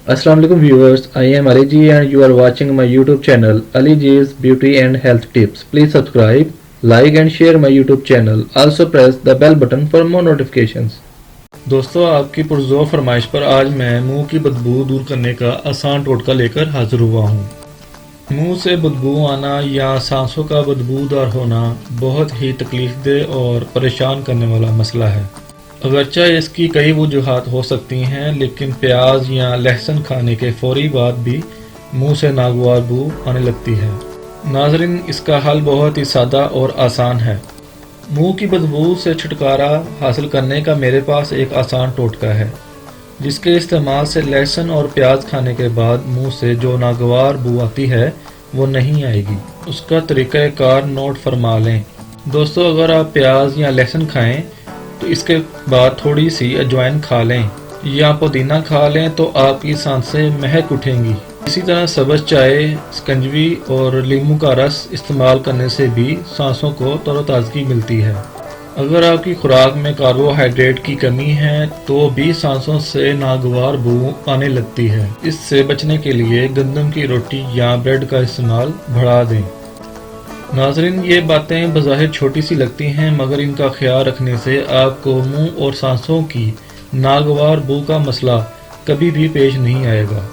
Assalamu alaikum viewers, I am Ali Ji and you are watching my YouTube channel Ali Ji's Beauty and Health Tips. Please subscribe, like and share my YouTube channel. Also press the bell button for more notifications. दोस्तों, आपकी पुरज़ोर फरमाइश पर आज मैं मुंह की बदबू दूर करने का आसान टोटका लेकर हाजिर हुआ हूँ। मुंह से बदबू आना या सांसों का बदबूदार होना बहुत ही तकलीफदेह और परेशान करने वाला मसला है। अगरचे इसकी कई वजूहात हो सकती हैं, लेकिन प्याज या लहसुन खाने के फौरी बाद भी मुंह से नागवार बू आने लगती है। नाज़रीन, इसका हल बहुत ही सादा और आसान है। मुंह की बदबू से छुटकारा हासिल करने का मेरे पास एक आसान टोटका है, जिसके इस्तेमाल से लहसुन और प्याज खाने के बाद मुंह से जो नागवार बू आती है वो नहीं आएगी। उसका तरीक़ाकार नोट फरमा लें। दोस्तों, अगर आप प्याज या लहसुन खाएं तो इसके बाद थोड़ी सी अजवाइन खा लें या पुदीना खा लें तो आपकी सांसें महक उठेंगी। इसी तरह सब्ज़ चाय, शिकंजवी और नींबू का रस इस्तेमाल करने से भी सांसों को तरोताज़गी मिलती है। अगर आपकी खुराक में कार्बोहाइड्रेट की कमी है तो भी सांसों से नागवार बू आने लगती है। इससे बचने के लिए गंदम की रोटी या ब्रेड का इस्तेमाल बढ़ा दें। नाज़रीन, ये बातें बज़ाहिर छोटी सी लगती हैं, मगर इनका ख्याल रखने से आपको मुंह और सांसों की नागवार बू का मसला कभी भी पेश नहीं आएगा।